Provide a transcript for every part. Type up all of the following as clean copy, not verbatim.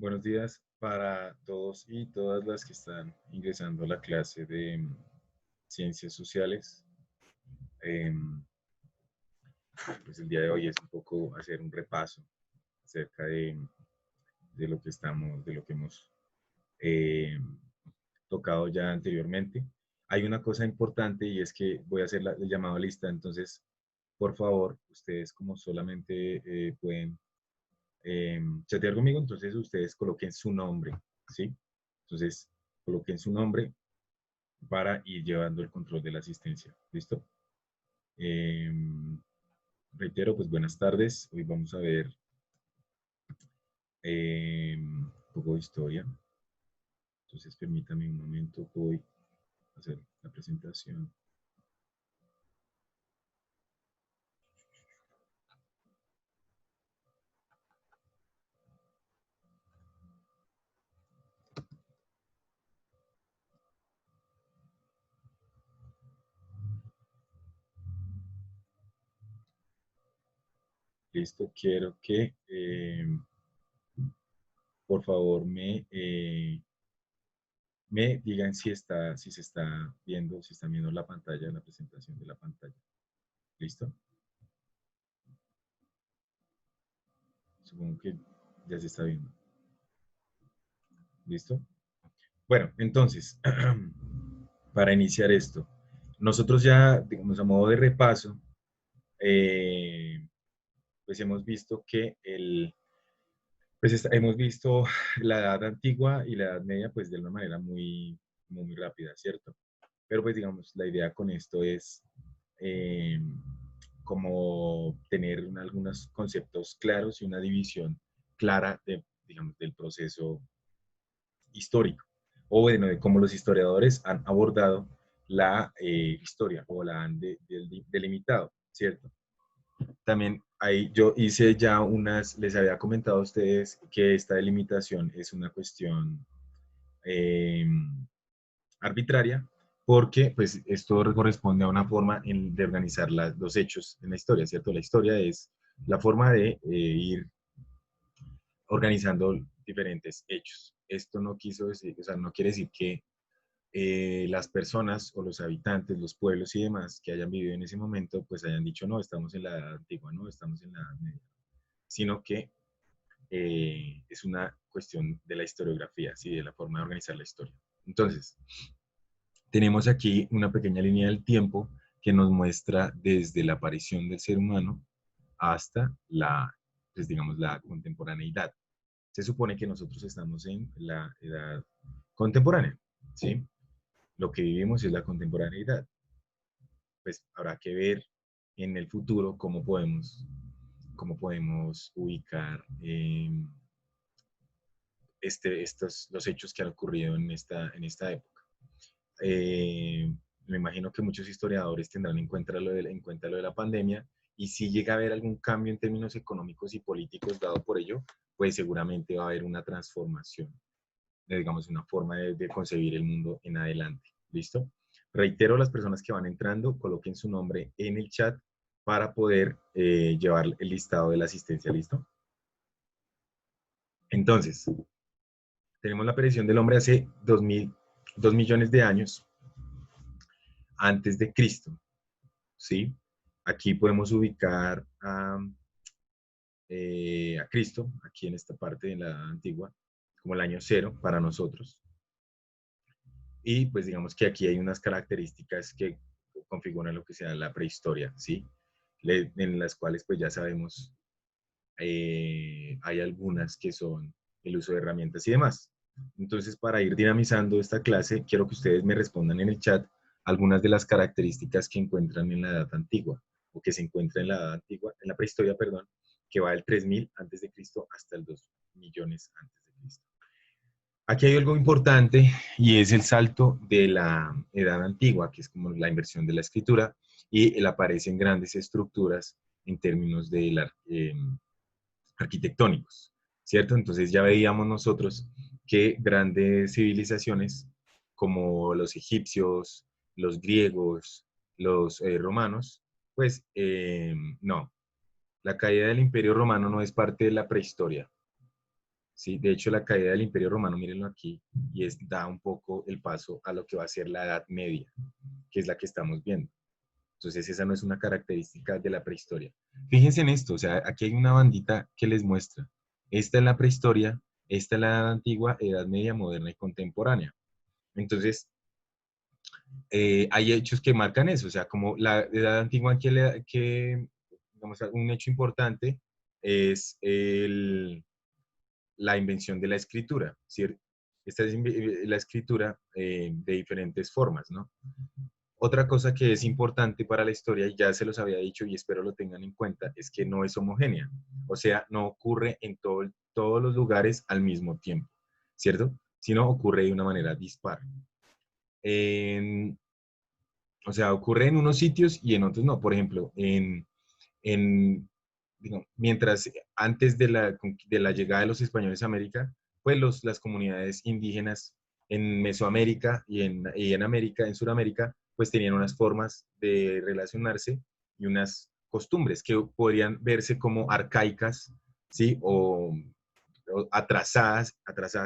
Buenos días para todos y todas las que están ingresando a la clase de Ciencias Sociales. Em, pues el día de hoy es un poco hacer un repaso acerca de lo que de lo que hemos em, tocado ya anteriormente. Hay una cosa importante y es que voy a hacer el llamado a lista, entonces, por favor, ustedes como solamente pueden chatear conmigo, entonces ustedes coloquen su nombre, ¿sí? Entonces, coloquen su nombre para ir llevando el control de la asistencia. ¿Listo? Eh, Reitero, pues buenas tardes. Hoy vamos a ver un poco de historia. Entonces, permítame un momento, voy a hacer la presentación. Listo, quiero que por favor me digan si se está viendo, si están viendo la pantalla, la presentación de la pantalla. ¿Listo? Supongo que ya se está viendo. ¿Listo? Bueno, entonces, para iniciar esto, nosotros ya, digamos, a modo de repaso, eh, pues hemos visto que hemos visto la edad antigua y la edad media, pues de una manera muy rápida, ¿cierto? Pero pues digamos, la idea con esto es eh, como tener algunos conceptos claros y una división clara digamos, del proceso histórico, o bueno, de cómo los historiadores han abordado la historia o la han delimitado, ¿cierto? También ahí yo hice ya les había comentado a ustedes que esta delimitación es una cuestión eh, arbitraria, porque pues esto corresponde a una forma de organizar los hechos en la historia, ¿cierto? La historia es la forma de ir organizando diferentes hechos. Esto no quiso decir, o sea, no quiere decir que las personas o los habitantes, los pueblos y demás que hayan vivido en ese momento, pues hayan dicho, no, estamos en la edad antigua, no, estamos en la edad media, sino que es una cuestión de la historiografía, ¿sí? De la forma de organizar la historia. Entonces, tenemos aquí una pequeña línea del tiempo que nos muestra desde la aparición del ser humano hasta pues digamos, la contemporaneidad. Se supone que nosotros estamos en la edad contemporánea, ¿sí? Lo que vivimos es la contemporaneidad. Pues habrá que ver en el futuro cómo podemos ubicar los hechos que han ocurrido en esta época. Eh, Me imagino que muchos historiadores tendrán en cuenta lo de la pandemia, y si llega a haber algún cambio en términos económicos y políticos dado por ello, pues seguramente va a haber una transformación, digamos, una forma de concebir el mundo en adelante. ¿Listo? Reitero a las personas que van entrando, coloquen su nombre en el chat para poder llevar el listado de la asistencia. ¿Listo? Entonces, tenemos la aparición del hombre hace 2 millones de años antes de Cristo. ¿Sí? Aquí podemos ubicar a Cristo, aquí en esta parte de la edad antigua, como el año cero para nosotros. Y pues digamos que aquí hay unas características que configuran lo que sea la prehistoria, ¿sí? En las cuales pues ya sabemos, hay algunas que son el uso de herramientas y demás. Entonces, para ir dinamizando esta clase, quiero que ustedes me respondan en el chat algunas de las características que encuentran en la edad antigua, o que se encuentra en la edad antigua, en la prehistoria, perdón, que va del 3000 antes de Cristo hasta el 2 millones antes de Cristo. Aquí hay algo importante y es el salto de la edad antigua, que es como la inversión de la escritura, y él aparece en grandes estructuras en términos de arquitectónicos, ¿cierto? Entonces ya veíamos nosotros que grandes civilizaciones como los egipcios, los griegos, los romanos, pues no, la caída del Imperio Romano no es parte de la prehistoria, ¿sí? De hecho, la caída del Imperio Romano, mírenlo aquí, y da un poco el paso a lo que va a ser la Edad Media, que es la que estamos viendo. Entonces, esa no es una característica de la prehistoria. Fíjense en esto, o sea, aquí hay una bandita que les muestra. Esta es la prehistoria, esta es la Edad Antigua, Edad Media, Moderna y Contemporánea. Entonces, hay hechos que marcan eso, o sea, como la Edad Antigua digamos, un hecho importante es la invención de la escritura, ¿cierto? Esta es la escritura de diferentes formas, ¿no? Otra cosa que es importante para la historia, y ya se los había dicho y espero lo tengan en cuenta, es que no es homogénea. O sea, no ocurre en todos los lugares al mismo tiempo, ¿cierto? Sino ocurre de una manera dispar. En, o sea, ocurre en unos sitios y en otros no. Por ejemplo, en digamos, mientras antes de la llegada de los españoles a América, pues las comunidades indígenas en Mesoamérica y en América, en Sudamérica, pues tenían unas formas de relacionarse y unas costumbres que podrían verse como arcaicas, ¿sí? O atrasadas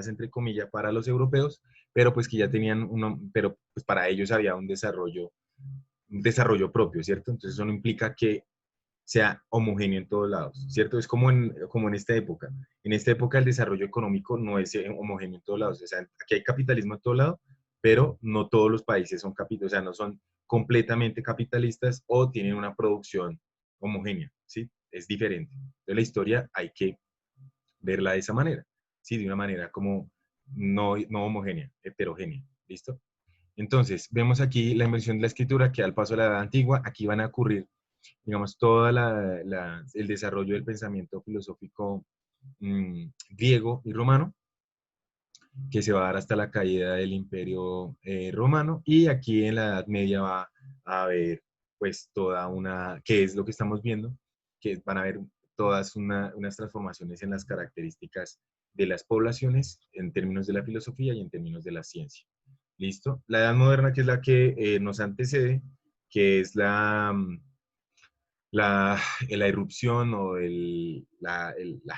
entre comillas para los europeos, pero pues que ya tenían pero pues para ellos había un desarrollo propio, ¿cierto? Entonces eso no implica que sea homogéneo en todos lados, ¿cierto? Es como en esta época. En esta época el desarrollo económico no es homogéneo en todos lados. O sea, aquí hay capitalismo en todo lado, pero no todos los países son capitalistas, o sea, no son completamente capitalistas o tienen una producción homogénea, ¿sí? Es diferente. Entonces la historia hay que verla de esa manera, ¿sí? De una manera como no homogénea, heterogénea, ¿listo? Entonces, vemos aquí la invención de la escritura que al paso de la edad antigua, aquí van a ocurrir, digamos, todo el desarrollo del pensamiento filosófico griego y romano, que se va a dar hasta la caída del Imperio Romano, y aquí en la Edad Media va a haber, pues, ¿qué es lo que estamos viendo? Que van a haber todas unas transformaciones en las características de las poblaciones en términos de la filosofía y en términos de la ciencia. ¿Listo? La Edad Moderna, que es la que nos antecede, que es la irrupción o la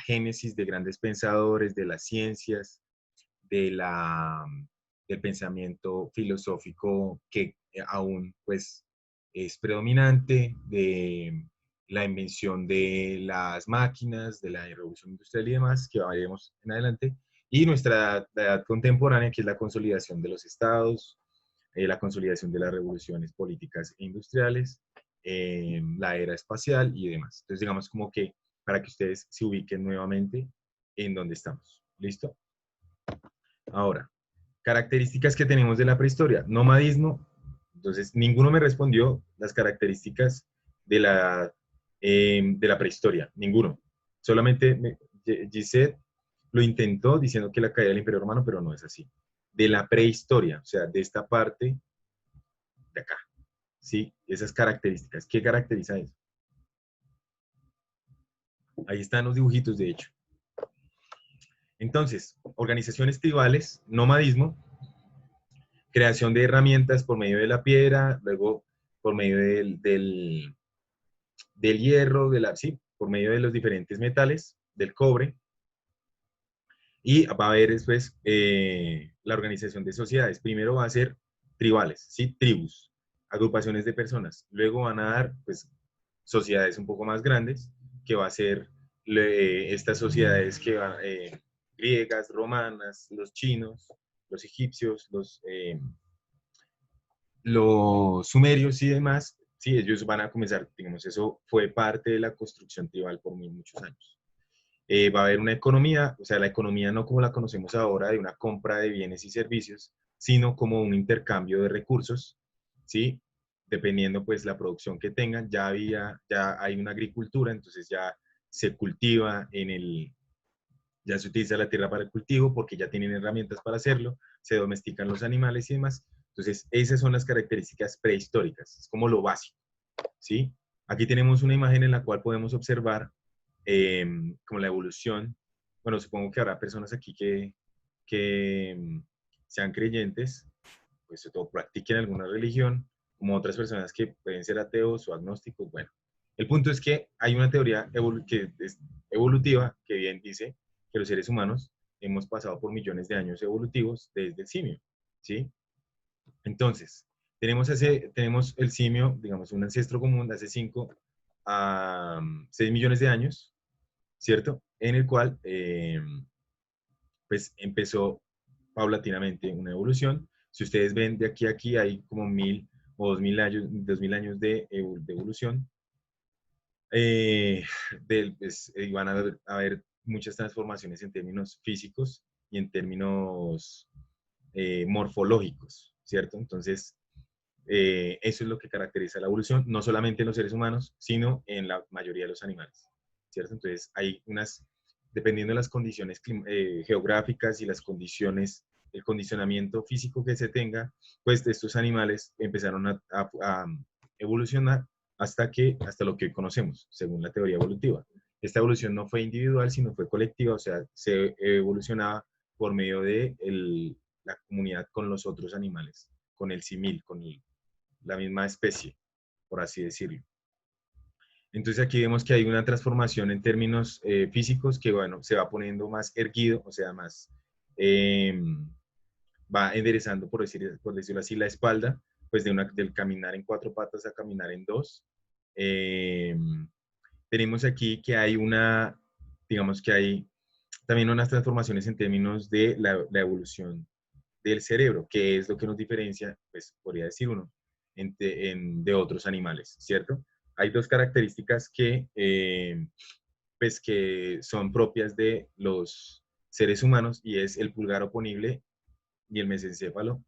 génesis de grandes pensadores, de las ciencias, de del pensamiento filosófico que aún pues es predominante, de la invención de las máquinas, de la revolución industrial y demás, que veremos en adelante, y la edad contemporánea, que es la consolidación de los estados, la consolidación de las revoluciones políticas e industriales, la era espacial y demás. Entonces, digamos como que para que ustedes se ubiquen nuevamente en donde estamos. ¿Listo? Ahora, características que tenemos de la prehistoria. Nomadismo. Entonces, ninguno me respondió las características de la prehistoria. Ninguno. Solamente Gisette lo intentó diciendo que la caída del Imperio Romano, pero no es así. De la prehistoria, o sea, de esta parte de acá. ¿Sí? Esas características. ¿Qué caracteriza eso? Ahí están los dibujitos, de hecho. Entonces, organizaciones tribales, nomadismo, creación de herramientas por medio de la piedra, luego por medio del hierro, sí, por medio de los diferentes metales, del cobre, y va a haber después la organización de sociedades. Primero va a ser tribales, ¿sí? Tribus, agrupaciones de personas. Luego van a dar, pues, sociedades un poco más grandes, que va a ser estas sociedades griegas, romanas, los chinos, los egipcios, los sumerios y demás, sí, ellos van a comenzar, digamos, eso fue parte de la construcción tribal por muchos años. Va a haber una economía, o sea, la economía no como la conocemos ahora, de una compra de bienes y servicios, sino como un intercambio de recursos, ¿sí? Dependiendo, pues, la producción que tengan, ya hay una agricultura, entonces ya se cultiva ya se utiliza la tierra para el cultivo porque ya tienen herramientas para hacerlo, se domestican los animales y demás. Entonces, esas son las características prehistóricas, es como lo básico, ¿sí? Aquí tenemos una imagen en la cual podemos observar como la evolución. Bueno, supongo que habrá personas aquí que sean creyentes, pues o practiquen alguna religión, como otras personas que pueden ser ateos o agnósticos. Bueno, el punto es que hay una teoría que es evolutiva que bien dice que los seres humanos hemos pasado por millones de años evolutivos desde el simio, ¿sí? Entonces, tenemos el simio, digamos, un ancestro común de hace 5 a 6 millones de años, ¿cierto? En el cual, pues, empezó paulatinamente una evolución. Si ustedes ven de aquí a aquí, hay como 1000 o 2000 años de evolución. Pues, van a haber muchas transformaciones en términos físicos y en términos morfológicos, ¿cierto? Entonces, eso es lo que caracteriza la evolución, no solamente en los seres humanos, sino en la mayoría de los animales, ¿cierto? Entonces, hay unas, dependiendo de las condiciones geográficas y las condiciones, el condicionamiento físico que se tenga, pues estos animales empezaron a evolucionar hasta lo que hoy conocemos, según la teoría evolutiva. Esta evolución no fue individual, sino fue colectiva, o sea, se evolucionaba por medio de la comunidad con los otros animales, con el simil, la misma especie, por así decirlo. Entonces aquí vemos que hay una transformación en términos físicos que, bueno, se va poniendo más erguido, o sea, más, va enderezando, por decirlo así, la espalda, pues del caminar en 4 patas a caminar en 2. Tenemos aquí que hay digamos que hay también unas transformaciones en términos de la evolución del cerebro, que es lo que nos diferencia, pues podría decir uno, de otros animales, ¿cierto? Hay dos características pues que son propias de los seres humanos y es el pulgar oponible y el mesencéfalo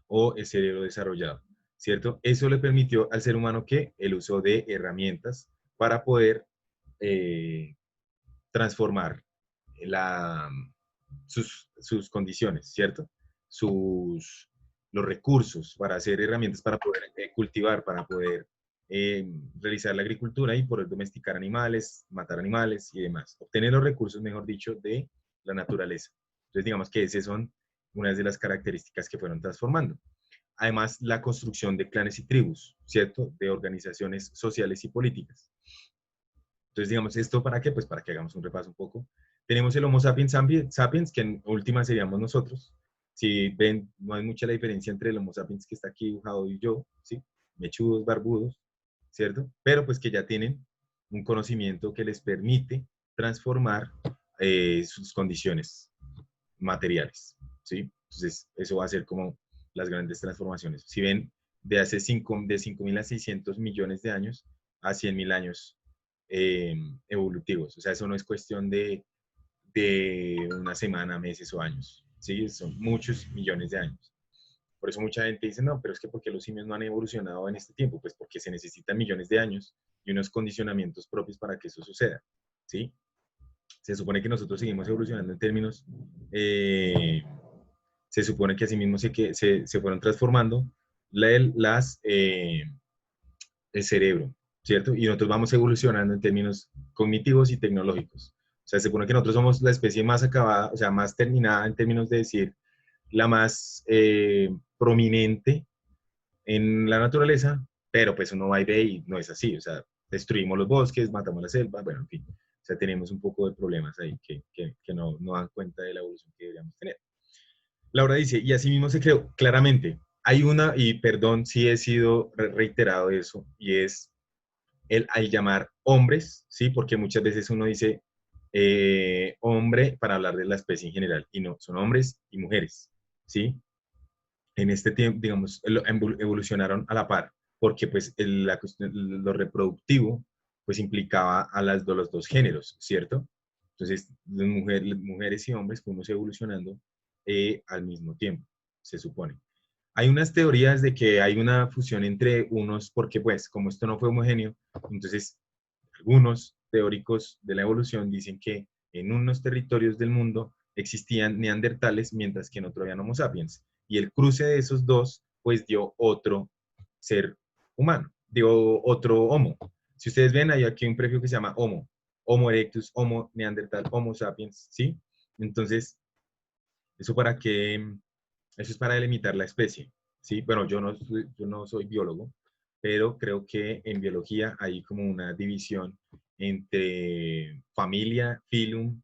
o el cerebro desarrollado, ¿cierto? Eso le permitió al ser humano que el uso de herramientas para poder eh, transformar la, sus condiciones, ¿cierto? Los recursos para hacer herramientas para poder cultivar, para poder realizar la agricultura y poder domesticar animales, matar animales y demás. Obtener los recursos, mejor dicho, de la naturaleza. Entonces, digamos que esas son unas de las características que fueron transformando. Además, la construcción de clanes y tribus, ¿cierto? De organizaciones sociales y políticas. Entonces, digamos, ¿esto para qué? Pues para que hagamos un repaso un poco. Tenemos el Homo sapiens, que en última seríamos nosotros. Si ven, no hay mucha la diferencia entre el Homo sapiens que está aquí dibujado y yo, ¿sí? Mechudos, barbudos, ¿cierto? Pero pues que ya tienen un conocimiento que les permite transformar sus condiciones materiales, ¿sí? Entonces, eso va a ser como las grandes transformaciones. Si ven, de 5.000 a 600 millones de años a 100.000 años evolutivos. O sea, eso no es cuestión de una semana, meses o años. ¿Sí? Son muchos millones de años. Por eso mucha gente dice, no, pero es que ¿por qué los simios no han evolucionado en este tiempo? Pues porque se necesitan millones de años y unos condicionamientos propios para que eso suceda. ¿Sí? Se supone que nosotros seguimos evolucionando en términos, se supone que asimismo se fueron transformando las, el cerebro, ¿cierto? Y nosotros vamos evolucionando en términos cognitivos y tecnológicos. O sea, se supone que nosotros somos la especie más acabada, o sea, más terminada en términos de decir, la más prominente en la naturaleza, pero pues uno va y ve y no es así, o sea, destruimos los bosques, matamos la selva, bueno, en fin, o sea, tenemos un poco de problemas ahí que no dan cuenta de la evolución que deberíamos tener. Laura dice, y así mismo se creó, claramente, hay una, y perdón si he sido reiterado eso, y es al llamar hombres, ¿sí? Porque muchas veces uno dice hombre para hablar de la especie en general, y no, son hombres y mujeres, ¿sí? En este tiempo, digamos, evolucionaron a la par, porque pues la cuestión, lo reproductivo, pues implicaba a los dos géneros, ¿cierto? Entonces, mujeres y hombres fuimos evolucionando al mismo tiempo, se supone. Hay unas teorías de que hay una fusión entre unos, porque pues como esto no fue homogéneo, entonces algunos teóricos de la evolución dicen que en unos territorios del mundo existían neandertales, mientras que en otro habían homo sapiens. Y el cruce de esos dos, pues dio otro ser humano, dio otro homo. Si ustedes ven, hay aquí un prefijo que se llama homo, homo erectus, homo neandertal, homo sapiens, ¿sí? Entonces, ¿eso para qué? Eso es para delimitar la especie, ¿sí? Bueno, yo no soy biólogo, pero creo que en biología hay como una división entre familia, filum,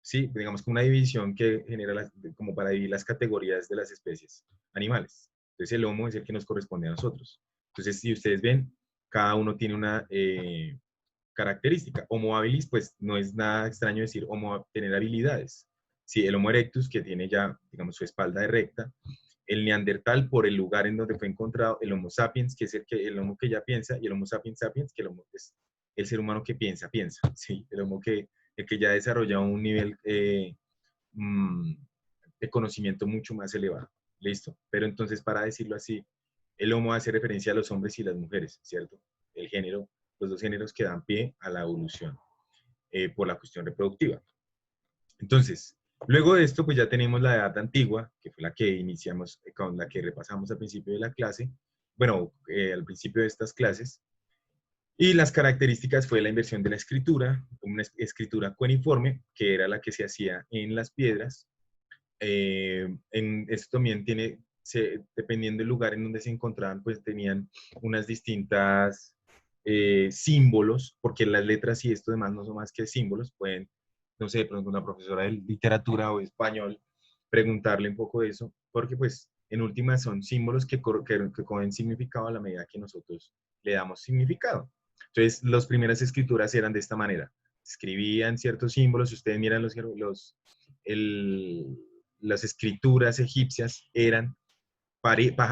Sí, digamos que una división que genera como para dividir las categorías de las especies animales. Entonces el Homo es el que nos corresponde a nosotros. Entonces, si ustedes ven, cada uno tiene una característica. Homo habilis, pues no es nada extraño decir Homo tener habilidades. Sí, el Homo erectus, que tiene ya, digamos, su espalda erecta, el Neandertal por el lugar en donde fue encontrado, el Homo sapiens, que es el Homo que ya piensa, y el Homo sapiens sapiens, que el Homo es el ser humano que piensa, ¿sí? El que ya desarrolla un nivel mm, de conocimiento mucho más elevado. Listo. Pero entonces, para decirlo así, el Homo hace referencia a los hombres y las mujeres, ¿cierto? El género, los dos géneros que dan pie a la evolución por la cuestión reproductiva. Entonces, luego de esto, pues ya tenemos la edad antigua, que fue la que iniciamos, con la que repasamos al principio de la clase, bueno, al principio de estas clases, y las características fue la inversión de la escritura, una escritura cuneiforme, que era la que se hacía en las piedras. Esto también tiene, dependiendo del lugar en donde se encontraban, pues tenían unas distintas símbolos, porque las letras y esto demás no son más que símbolos. Pueden, no sé, de pronto una profesora de literatura o español preguntarle un poco de eso, porque pues en últimas son símbolos que cogen significado a la medida que nosotros le damos significado. Entonces, las primeras escrituras eran de esta manera. Escribían ciertos símbolos, si ustedes miran el, las escrituras egipcias eran,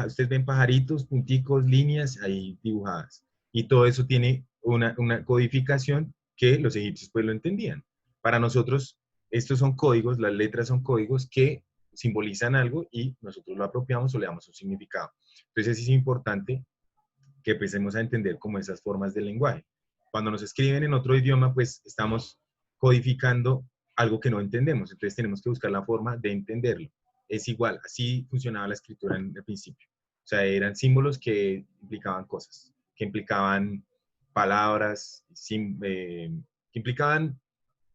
ustedes ven pajaritos, punticos, líneas ahí dibujadas. Y todo eso tiene una codificación que los egipcios pues lo entendían. Para nosotros, estos son códigos, las letras son códigos que simbolizan algo y nosotros lo apropiamos o le damos un significado. Entonces es importante que empecemos a entender como esas formas del lenguaje. Cuando nos escriben en otro idioma, pues estamos codificando algo que no entendemos, entonces tenemos que buscar la forma de entenderlo. Es igual, así funcionaba la escritura en el principio. O sea, eran símbolos que implicaban cosas, que implicaban palabras, que implicaban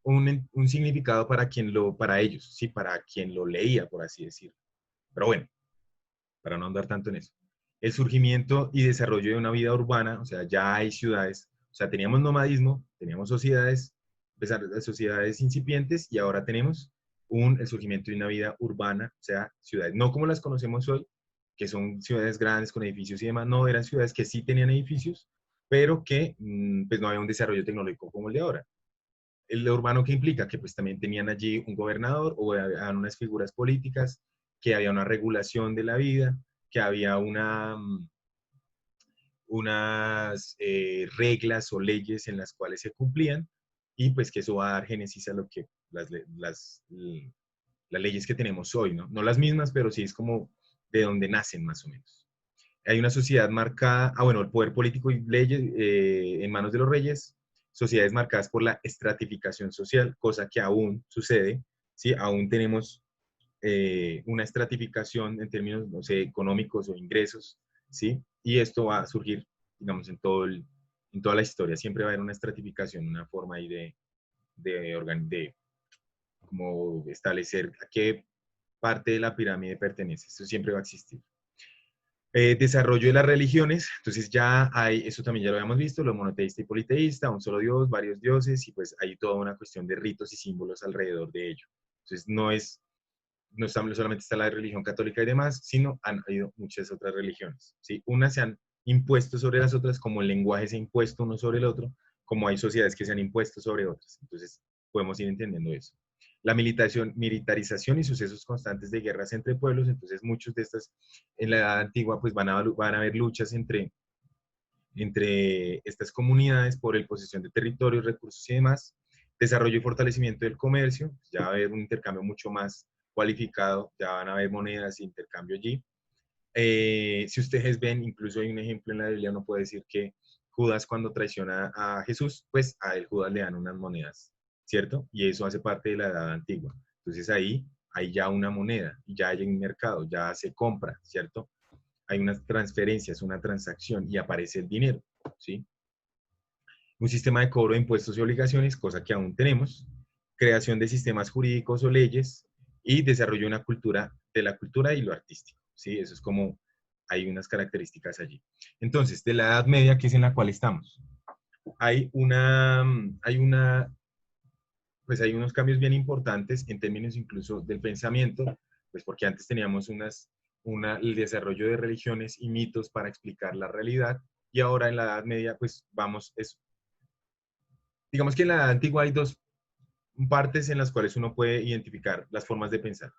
un significado para ellos, ¿sí? Para quien lo leía, por así decirlo. Pero bueno, para no andar tanto en eso. El surgimiento y desarrollo de una vida urbana, o sea, ya hay ciudades, o sea, teníamos nomadismo, teníamos sociedades, sociedades incipientes y ahora tenemos el surgimiento de una vida urbana, o sea, ciudades, no como las conocemos hoy, que son ciudades grandes con edificios y demás, no, eran ciudades que sí tenían edificios, pero que pues no había un desarrollo tecnológico como el de ahora. El urbano que implica que pues también tenían allí un gobernador o había unas figuras políticas, que había una regulación de la vida, que había unas reglas o leyes en las cuales se cumplían y pues que eso va a dar génesis a lo que las leyes que tenemos hoy, ¿no? No las mismas, pero sí es como de donde nacen más o menos. Hay una sociedad marcada, bueno, el poder político y leyes en manos de los reyes, sociedades marcadas por la estratificación social, cosa que aún sucede, ¿sí? Aún tenemos una estratificación en términos, no sé, económicos o ingresos, ¿sí? Y esto va a surgir, digamos, en toda la historia. Siempre va a haber una estratificación, una forma ahí de como establecer a qué parte de la pirámide pertenece. Eso siempre va a existir. Desarrollo de las religiones, entonces ya hay, eso también ya lo habíamos visto, lo monoteísta y politeísta, un solo Dios, varios dioses, y pues hay toda una cuestión de ritos y símbolos alrededor de ello. Entonces no solamente está la religión católica y demás, sino han habido muchas otras religiones, ¿sí? Unas se han impuesto sobre las otras, como el lenguaje se ha impuesto uno sobre el otro, como hay sociedades que se han impuesto sobre otras. Entonces podemos ir entendiendo eso. La militarización y sucesos constantes de guerras entre pueblos, entonces muchos de estas en la edad antigua pues van a haber luchas entre estas comunidades por el posesión de territorios, recursos y demás. Desarrollo y fortalecimiento del comercio, pues ya va a haber un intercambio mucho más cualificado, ya van a haber monedas e intercambio allí. Si ustedes ven, incluso hay un ejemplo en la Biblia, uno puede decir que Judas cuando traiciona a Jesús, pues a él Judas le dan unas monedas, ¿cierto? Y eso hace parte de la edad antigua. Entonces ahí hay ya una moneda y ya hay un mercado, ya se compra, ¿cierto? Hay unas transferencias, una transacción y aparece el dinero, ¿sí? Un sistema de cobro de impuestos y obligaciones, cosa que aún tenemos, creación de sistemas jurídicos o leyes y desarrollo de una cultura, de la cultura y lo artístico, ¿sí? Eso es como, hay unas características allí. Entonces, de la Edad Media, que es en la cual estamos, hay una pues hay unos cambios bien importantes en términos incluso del pensamiento, pues porque antes teníamos el desarrollo de religiones y mitos para explicar la realidad, y ahora en la Edad Media, pues digamos que en la Edad Antigua hay dos partes en las cuales uno puede identificar las formas de pensar.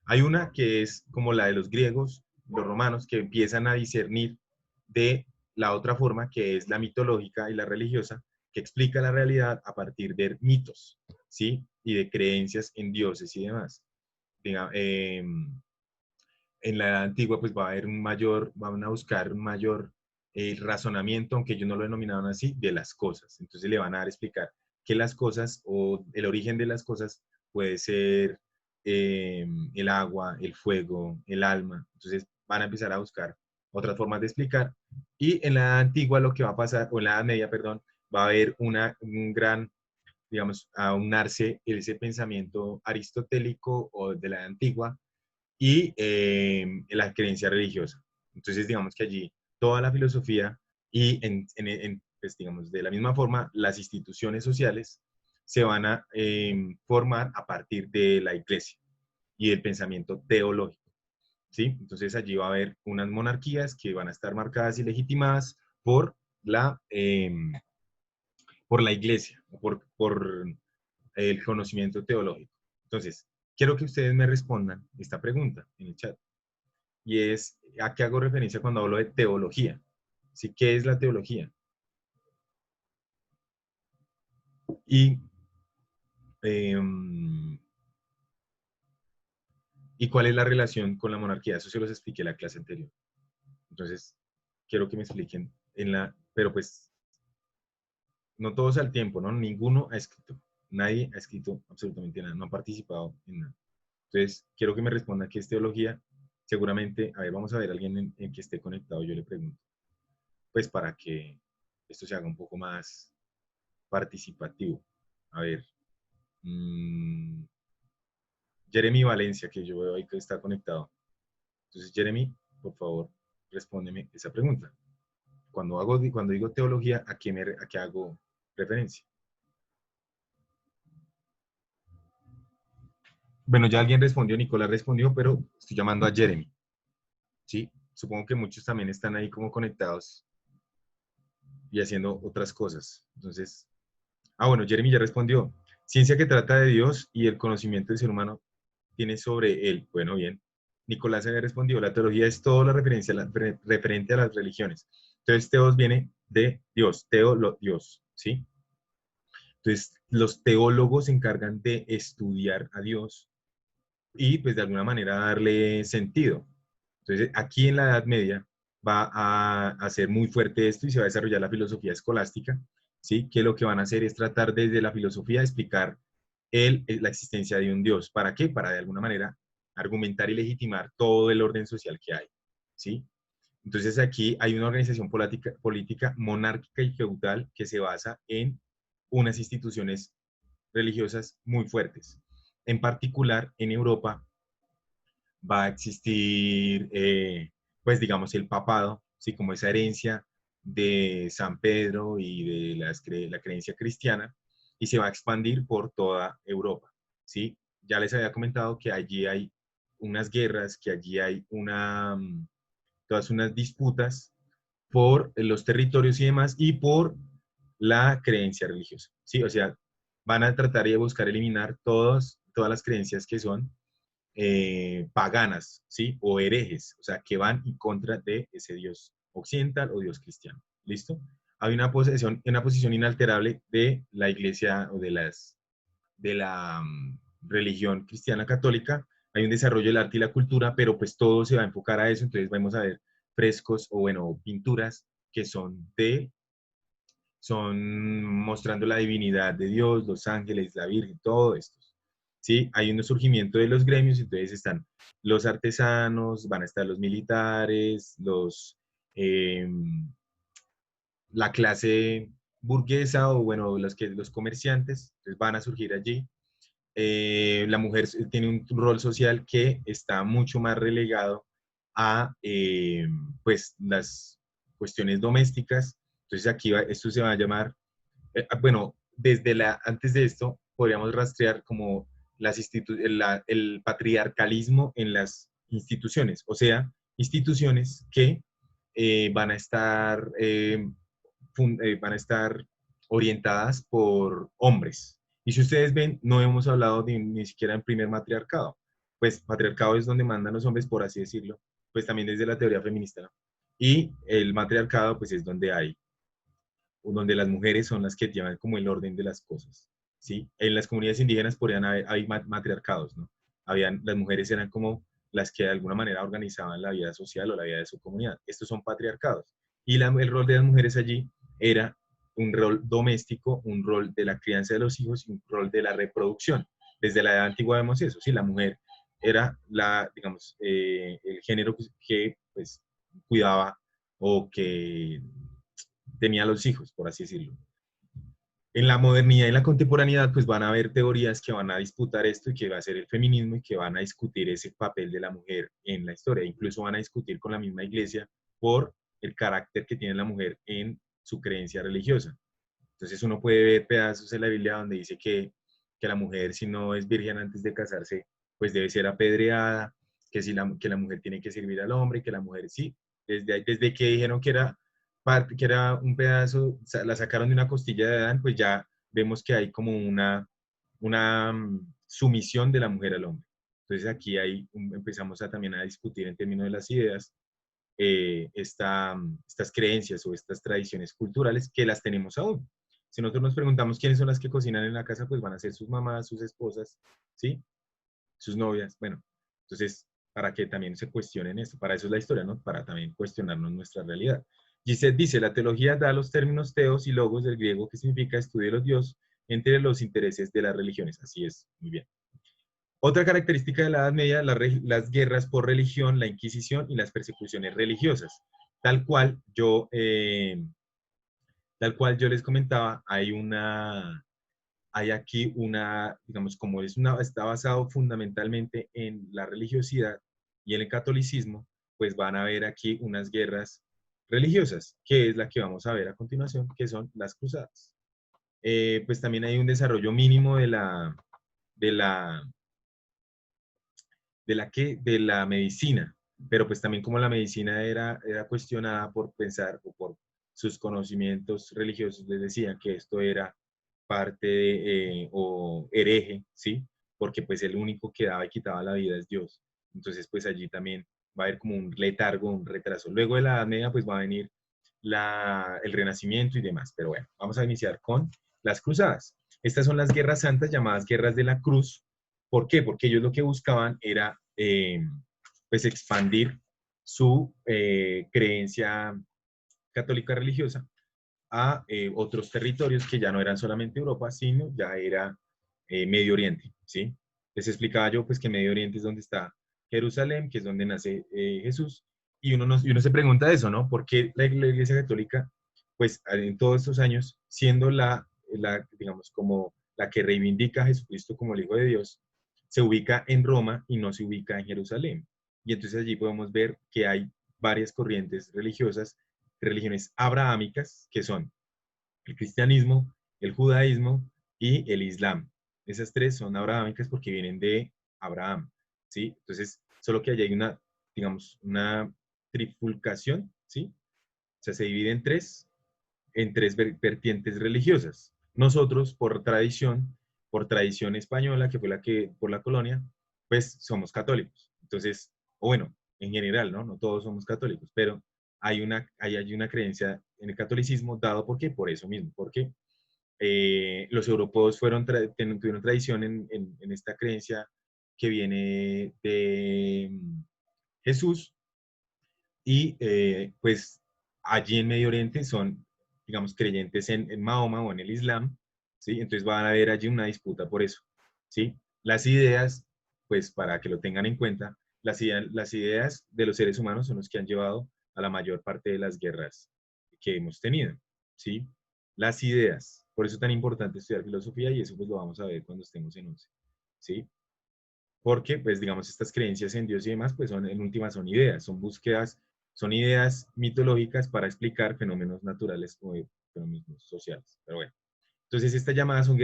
Hay una que es como la de los griegos, los romanos, que empiezan a discernir de la otra forma, que es la mitológica y la religiosa, que explica la realidad a partir de mitos, ¿sí? Y de creencias en dioses y demás. Diga, en la edad antigua, pues va a haber van a buscar un mayor razonamiento, aunque ellos no lo denominaban así, de las cosas. Entonces le van a dar a explicar que las cosas o el origen de las cosas puede ser el agua, el fuego, el alma. Entonces van a empezar a buscar otras formas de explicar. Y en la edad antigua lo que va a pasar, o en la edad media, perdón, va a haber un gran, digamos, aunarse ese pensamiento aristotélico o de la edad antigua y la creencia religiosa. Entonces, digamos que allí toda la filosofía y, pues, digamos, de la misma forma, las instituciones sociales se van a formar a partir de la iglesia y del pensamiento teológico, ¿sí? Entonces, allí va a haber unas monarquías que van a estar marcadas y legitimadas por la iglesia, por el conocimiento teológico. Entonces, quiero que ustedes me respondan esta pregunta en el chat. Y es a qué hago referencia cuando hablo de teología. ¿Sí? ¿Qué es la teología? Y, eh, ¿Y cuál es la relación con la monarquía? Eso se los expliqué en la clase anterior. Entonces, quiero que me expliquen pero pues no todos al tiempo, ¿no? Ninguno ha escrito. Nadie ha escrito absolutamente nada, no ha participado en nada. Entonces, quiero que me respondan qué es teología. Seguramente, a ver, vamos a ver a alguien en que esté conectado, yo le pregunto. Pues para que esto se haga un poco más participativo. A ver, mmm, Jeremy Valencia, que yo veo ahí que está conectado. Entonces, Jeremy, por favor, respóndeme esa pregunta. Cuando digo teología, ¿a qué hago referencia? Bueno, ya alguien respondió, Nicolás respondió, pero estoy llamando a Jeremy. ¿Sí? Supongo que muchos también están ahí como conectados y haciendo otras cosas. Entonces, bueno, Jeremy ya respondió. Ciencia que trata de Dios y el conocimiento del ser humano tiene sobre él. Bueno, bien. Nicolás había respondido, la teología es toda la referencia referente a las religiones. Entonces, teos viene de Dios, Dios, ¿sí? Entonces, los teólogos se encargan de estudiar a Dios y, pues, de alguna manera darle sentido. Entonces, aquí en la Edad Media va a ser muy fuerte esto y se va a desarrollar la filosofía escolástica, ¿sí? Que lo que van a hacer es tratar desde la filosofía de explicar la existencia de un Dios. ¿Para qué? Para de alguna manera argumentar y legitimar todo el orden social que hay, ¿sí? Entonces aquí hay una organización política monárquica y feudal que se basa en unas instituciones religiosas muy fuertes. En particular, en Europa va a existir, pues digamos, el papado, ¿sí? Como esa herencia de San Pedro y de la creencia cristiana, y se va a expandir por toda Europa, ¿sí? Ya les había comentado que allí hay unas guerras, que allí hay todas unas disputas por los territorios y demás, y por la creencia religiosa, ¿sí? O sea, van a tratar de buscar eliminar todas las creencias que son paganas, ¿sí? O herejes, o sea, que van en contra de ese Dios occidental o Dios cristiano. ¿Listo? Hay una posición inalterable de la iglesia o de la religión cristiana católica. Hay un desarrollo del arte y la cultura, pero pues todo se va a enfocar a eso. Entonces vamos a ver frescos o, bueno, pinturas que son mostrando la divinidad de Dios, los ángeles, la Virgen, todo esto. ¿Sí? Hay un surgimiento de los gremios, entonces están los artesanos, van a estar los militares, eh, la clase burguesa o, bueno, los comerciantes, entonces van a surgir allí. La mujer tiene un rol social que está mucho más relegado a pues las cuestiones domésticas. Entonces aquí esto se va a llamar, bueno, antes de esto, podríamos rastrear como el patriarcalismo en las instituciones, o sea, instituciones que van a estar van a estar orientadas por hombres. Y si ustedes ven, no hemos hablado ni siquiera en primer matriarcado. Pues matriarcado es donde mandan los hombres, por así decirlo, pues también desde la teoría feminista, ¿no? Y el matriarcado, pues es donde las mujeres son las que llevan como el orden de las cosas, ¿sí? En las comunidades indígenas podrían hay matriarcados, ¿no? Las mujeres eran como las que de alguna manera organizaban la vida social o la vida de su comunidad. Estos son patriarcados. Y el rol de las mujeres allí era un rol doméstico, un rol de la crianza de los hijos y un rol de la reproducción. Desde la edad antigua vemos eso, ¿sí? La mujer era digamos, el género que pues, cuidaba o que tenía los hijos, por así decirlo. En la modernidad y en la contemporaneidad, pues van a haber teorías que van a disputar esto y que va a ser el feminismo y que van a discutir ese papel de la mujer en la historia. Incluso van a discutir con la misma iglesia por el carácter que tiene la mujer en su creencia religiosa. Entonces uno puede ver pedazos de la Biblia donde dice que la mujer, si no es virgen antes de casarse, pues debe ser apedreada, que la mujer tiene que servir al hombre, que la mujer sí. Desde que dijeron que era un pedazo, la sacaron de una costilla de Adán, pues ya vemos que hay como una sumisión de la mujer al hombre. Entonces aquí empezamos también a discutir en términos de las ideas estas creencias o estas tradiciones culturales que las tenemos aún. Si nosotros nos preguntamos quiénes son las que cocinan en la casa, pues van a ser sus mamás, sus esposas, ¿sí? Sus novias, bueno. Entonces, para que también se cuestionen esto, para eso es la historia, ¿no? Para también cuestionarnos nuestra realidad. Gisette dice, la teología da los términos teos y logos del griego, que significa estudio de los dioses, entre los intereses de las religiones. Así es, muy bien. Otra característica de la Edad Media, las guerras por religión, la Inquisición y las persecuciones religiosas. Tal cual yo, eh, tal cual yo les comentaba, hay aquí digamos, como está basado fundamentalmente en la religiosidad y en el catolicismo, pues van a haber aquí unas guerras religiosas, que es la que vamos a ver a continuación, que son las cruzadas. Pues también hay un desarrollo mínimo de la, de la medicina, pero pues también como la medicina era cuestionada por pensar o por sus conocimientos religiosos, les decían que esto era parte o hereje, ¿sí? Porque pues el único que daba y quitaba la vida es Dios. Entonces pues allí también va a haber como un letargo, un retraso. Luego de la Edad Media pues va a venir el Renacimiento y demás. Pero bueno, vamos a iniciar con las cruzadas. Estas son las guerras santas llamadas guerras de la cruz. ¿Por qué? Porque ellos lo que buscaban era pues expandir su creencia católica religiosa a otros territorios que ya no eran solamente Europa, sino ya era Medio Oriente, ¿sí? Les explicaba yo pues que Medio Oriente es donde está Jerusalén, que es donde nace Jesús, y uno se pregunta eso, ¿no? ¿Por qué la Iglesia Católica, pues en todos estos años, siendo digamos, como la que reivindica a Jesucristo como el Hijo de Dios, se ubica en Roma y no se ubica en Jerusalén? Y entonces allí podemos ver que hay varias corrientes religiosas, religiones abrahámicas, que son el cristianismo, el judaísmo y el islam. Esas tres son abrahámicas porque vienen de Abraham, ¿sí? Entonces, solo que allí hay digamos, una trifulcación, ¿sí? O sea, se divide en tres vertientes religiosas. Nosotros, por tradición española, que fue la que, por la colonia, pues somos católicos. Entonces, o bueno, en general, ¿no? No todos somos católicos, pero hay una creencia en el catolicismo dado por eso mismo, porque los europeos tuvieron tradición en esta creencia que viene de Jesús y pues allí en Medio Oriente son, digamos, creyentes en Mahoma o en el Islam, ¿sí? Entonces van a haber allí una disputa por eso, ¿sí? Las ideas, pues para que lo tengan en cuenta, las ideas de los seres humanos son los que han llevado a la mayor parte de las guerras que hemos tenido, ¿sí? Las ideas, por eso es tan importante estudiar filosofía y eso pues lo vamos a ver cuando estemos en 11, ¿sí? Porque, pues, digamos, estas creencias en Dios y demás, pues, en últimas son ideas, son búsquedas, son ideas mitológicas para explicar fenómenos naturales o fenómenos sociales. Pero bueno, Entonces estas llamadas son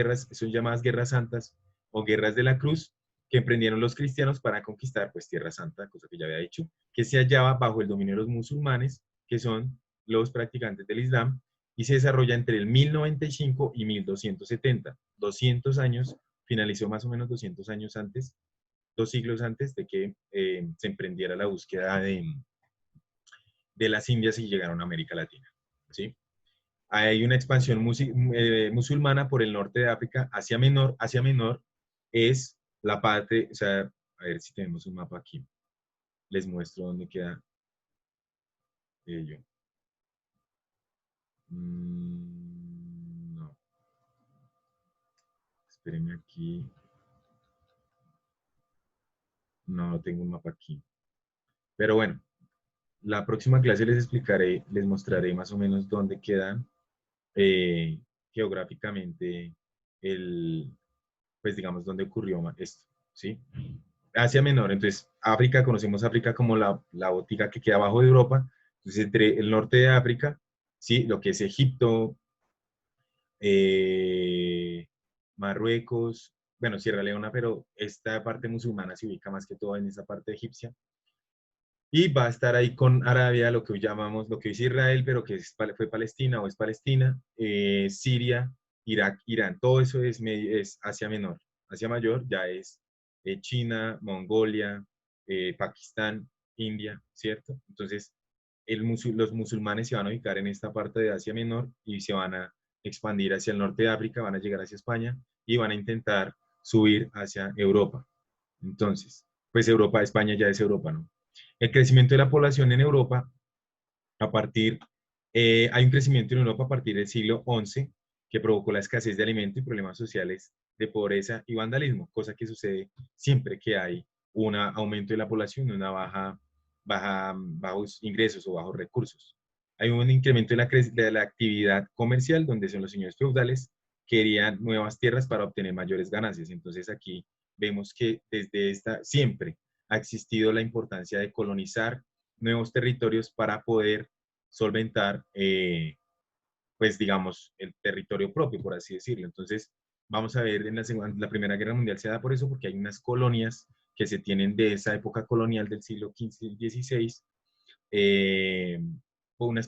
llamadas guerras santas o guerras de la cruz que emprendieron los cristianos para conquistar pues Tierra Santa, cosa que ya había dicho, que se hallaba bajo el dominio de los musulmanes, que son los practicantes del Islam, y se desarrolla entre el 1095 y 1270, 200 años, finalizó más o menos 200 años antes, 2 siglos antes de que se emprendiera la búsqueda de las Indias y llegaron a América Latina. ¿Sí? Hay una expansión musulmana por el norte de África. Asia Menor es la parte, o sea, a ver si tenemos un mapa aquí. Les muestro dónde queda ello. No, espérenme aquí. No tengo un mapa aquí. Pero bueno, la próxima clase les explicaré, les mostraré más o menos dónde quedan eh, geográficamente el, pues digamos, dónde ocurrió esto, ¿sí? Asia Menor, entonces África, conocemos África como la botica que queda abajo de Europa, entonces entre el norte de África, ¿sí? Lo que es Egipto, eh, Marruecos, bueno, Sierra Leona, pero esta parte musulmana se ubica más que todo en esa parte egipcia, y va a estar ahí con Arabia, lo que hoy llamamos, lo que hoy es Israel, pero que fue Palestina o es Palestina, Siria, Irak, Irán, todo eso es Asia Menor. Asia Mayor ya es China, Mongolia, Pakistán, India, ¿cierto? Entonces, los musulmanes se van a ubicar en esta parte de Asia Menor y se van a expandir hacia el norte de África, van a llegar hacia España y van a intentar subir hacia Europa. Entonces, pues Europa, España ya es Europa, ¿no? El crecimiento de la población en Europa, a partir, hay un crecimiento en Europa a partir del siglo XI que provocó la escasez de alimento y problemas sociales de pobreza y vandalismo, cosa que sucede siempre que hay un aumento de la población, una bajos ingresos o bajos recursos. Hay un incremento de la actividad comercial, donde son los señores feudales querían nuevas tierras para obtener mayores ganancias. Entonces aquí vemos que desde esta siempre ha existido la importancia de colonizar nuevos territorios para poder solventar, pues digamos, el territorio propio, por así decirlo. Entonces, vamos a ver, en la Primera Guerra Mundial se da por eso, porque hay unas colonias que se tienen de esa época colonial del siglo XV y XVI, eh,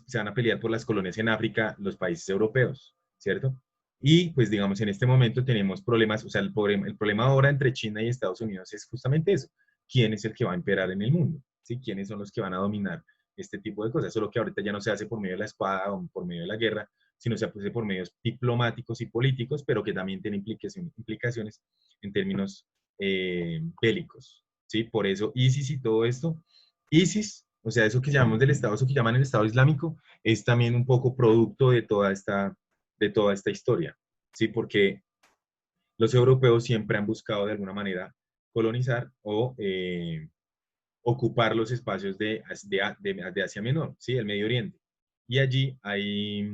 se van a pelear por las colonias en África, los países europeos, ¿cierto? Y pues digamos, en este momento tenemos problemas, o sea, el problema ahora entre China y Estados Unidos es justamente eso. ¿Quién es el que va a imperar en el mundo? ¿Sí? ¿Quiénes son los que van a dominar este tipo de cosas? Solo que ahorita ya no se hace por medio de la espada o por medio de la guerra, sino se hace por medios diplomáticos y políticos, pero que también tienen implicaciones en términos bélicos. ¿Sí? Por eso ISIS y todo esto, ISIS, o sea, eso que llamamos del Estado, eso que llaman el Estado Islámico, es también un poco producto de toda esta historia, ¿sí? Porque los europeos siempre han buscado de alguna manera colonizar o ocupar los espacios de Asia Menor, ¿sí? El Medio Oriente. Y allí hay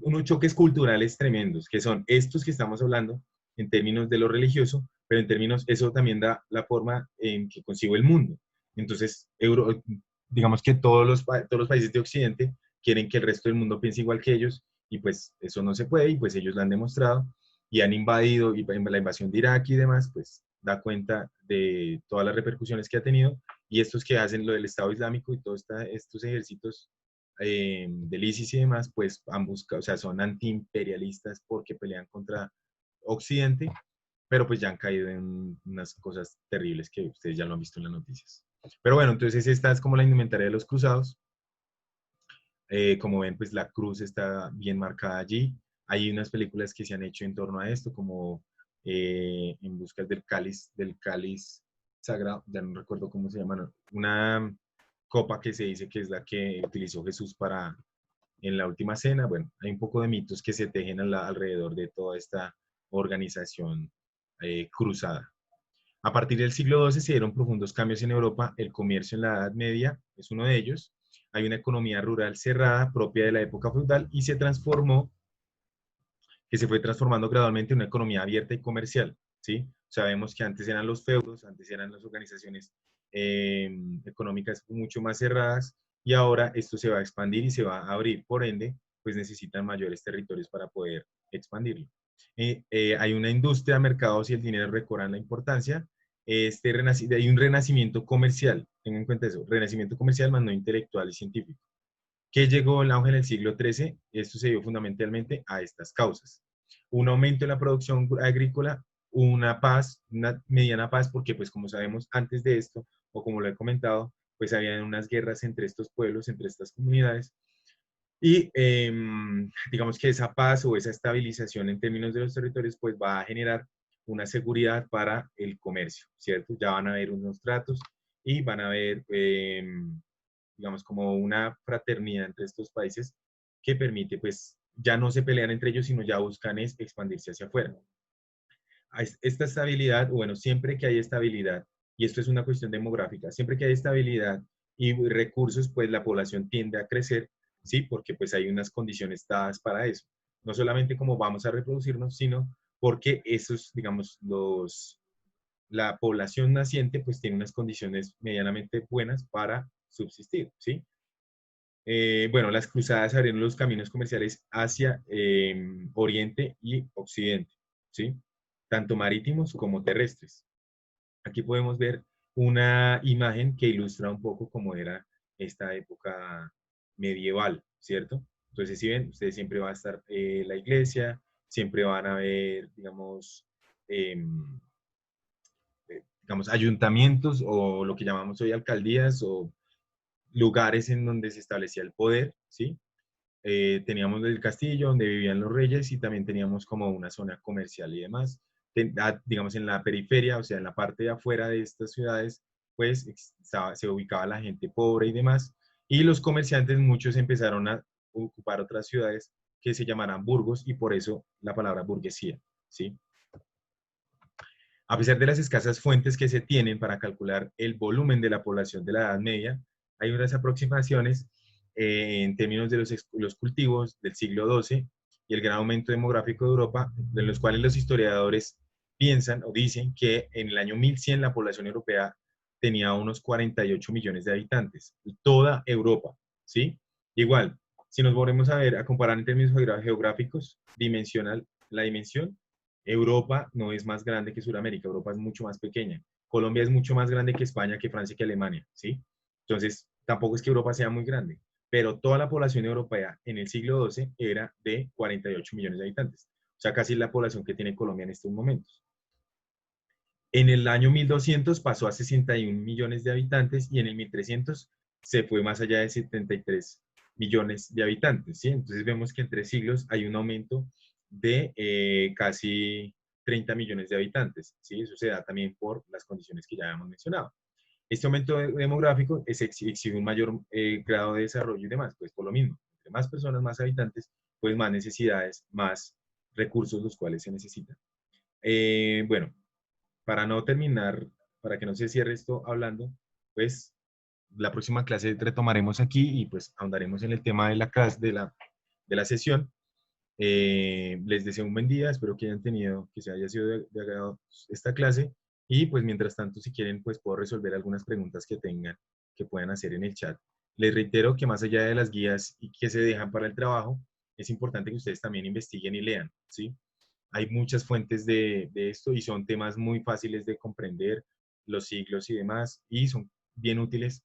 unos choques culturales tremendos, que son estos que estamos hablando en términos de lo religioso, pero en términos, eso también da la forma en que concibe el mundo. Entonces, digamos que todos los países de Occidente quieren que el resto del mundo piense igual que ellos, y pues eso no se puede, y pues ellos lo han demostrado, y han invadido, y la invasión de Irak y demás, pues da cuenta de todas las repercusiones que ha tenido, y estos que hacen lo del Estado Islámico y todos estos ejércitos del ISIS y demás, pues han buscado, o sea, son antiimperialistas porque pelean contra Occidente, pero pues ya han caído en unas cosas terribles que ustedes ya lo han visto en las noticias. Pero bueno, entonces esta es como la indumentaria de los cruzados. Como ven, pues la cruz está bien marcada allí. Hay unas películas que se han hecho en torno a esto, como En busca del cáliz sagrado, ya no recuerdo cómo se llama, ¿no? Una copa que se dice que es la que utilizó Jesús para en la última cena. Bueno, hay un poco de mitos que se tejen alrededor de toda esta organización cruzada. A partir del siglo XII se dieron profundos cambios en Europa. El comercio en la Edad Media es uno de ellos. Hay una economía rural cerrada propia de la época feudal y que se fue transformando gradualmente en una economía abierta y comercial. ¿Sí? Sabemos que antes eran los feudos, antes eran las organizaciones económicas mucho más cerradas y ahora esto se va a expandir y se va a abrir. Por ende, pues necesitan mayores territorios para poder expandirlo. Hay una industria, mercados y el dinero recobran la importancia. Hay un renacimiento comercial, tengan en cuenta eso, renacimiento comercial más no intelectual y científico, que llegó el auge en el siglo XIII. Esto se dio fundamentalmente a estas causas. Un aumento en la producción agrícola, una paz, una mediana paz, porque pues como sabemos antes de esto, o como lo he comentado, pues había unas guerras entre estos pueblos, entre estas comunidades, y digamos que esa paz o esa estabilización en términos de los territorios pues va a generar una seguridad para el comercio, ¿cierto? Ya van a haber unos tratos y van a haber, digamos, como una fraternidad entre estos países que permite pues ya no se pelean entre ellos, sino ya buscan es expandirse hacia afuera. Esta estabilidad, bueno, siempre que hay estabilidad, y esto es una cuestión demográfica, siempre que hay estabilidad y recursos, pues la población tiende a crecer, ¿sí? Porque pues hay unas condiciones dadas para eso. No solamente como vamos a reproducirnos, sino porque esos, digamos, la población naciente pues tiene unas condiciones medianamente buenas para subsistir, ¿sí? Bueno, las cruzadas abrieron los caminos comerciales hacia Oriente y Occidente, ¿sí? Tanto marítimos como terrestres. Aquí podemos ver una imagen que ilustra un poco cómo era esta época medieval, ¿cierto? Entonces, si ven, ustedes siempre va a estar la iglesia, siempre van a ver, digamos, ayuntamientos o lo que llamamos hoy alcaldías o lugares en donde se establecía el poder, ¿sí? Teníamos el castillo donde vivían los reyes y también teníamos como una zona comercial y demás. Digamos en la periferia, o sea, en la parte de afuera de estas ciudades, pues se ubicaba la gente pobre y demás. Y los comerciantes, muchos empezaron a ocupar otras ciudades que se llamarán burgos y por eso la palabra burguesía, ¿sí? A pesar de las escasas fuentes que se tienen para calcular el volumen de la población de la Edad Media, hay unas aproximaciones en términos de los cultivos del siglo XII y el gran aumento demográfico de Europa, de los cuales los historiadores piensan o dicen que en el año 1100 la población europea tenía unos 48 millones de habitantes, toda Europa, ¿sí? Igual, si nos volvemos a ver, a comparar en términos geográficos, la dimensión, Europa no es más grande que Sudamérica, Europa es mucho más pequeña. Colombia es mucho más grande que España, que Francia, que Alemania, ¿sí? Entonces, tampoco es que Europa sea muy grande, pero toda la población europea en el siglo XII era de 48 millones de habitantes, o sea, casi la población que tiene Colombia en estos momentos. En el año 1200 pasó a 61 millones de habitantes y en el 1300 se fue más allá de 73 millones de habitantes, ¿sí? Entonces vemos que en 3 siglos hay un aumento de casi 30 millones de habitantes, ¿sí? Eso se da también por las condiciones que ya habíamos mencionado. Este aumento demográfico exige un mayor grado de desarrollo y demás, pues por lo mismo, entre más personas, más habitantes, pues más necesidades, más recursos los cuales se necesitan. Bueno, para no terminar, para que no se cierre esto hablando, pues la próxima clase retomaremos aquí y pues ahondaremos en el tema de la clase, de la sesión. Les deseo un buen día, espero que hayan tenido, que se haya sido de agrado esta clase y pues mientras tanto si quieren pues puedo resolver algunas preguntas que tengan, que puedan hacer en el chat. Les reitero que más allá de las guías y que se dejan para el trabajo, es importante que ustedes también investiguen y lean, ¿sí? Hay muchas fuentes de esto y son temas muy fáciles de comprender, los siglos y demás, y son bien útiles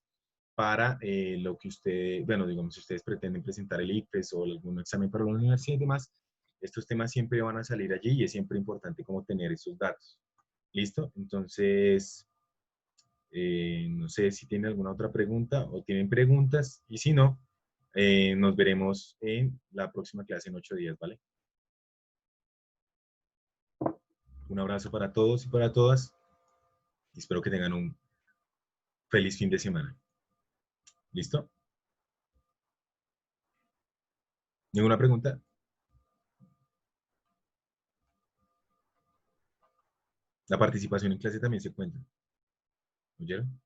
para lo que ustedes, bueno, digamos, si ustedes pretenden presentar el ICFES o algún examen para la universidad y demás, estos temas siempre van a salir allí y es siempre importante como tener esos datos. ¿Listo? Entonces, no sé si tienen alguna otra pregunta o tienen preguntas y si no, nos veremos en la próxima clase en 8 días, ¿vale? Un abrazo para todos y para todas y espero que tengan un feliz fin de semana. ¿Listo? ¿Ninguna pregunta? La participación en clase también se cuenta. ¿Oyeron?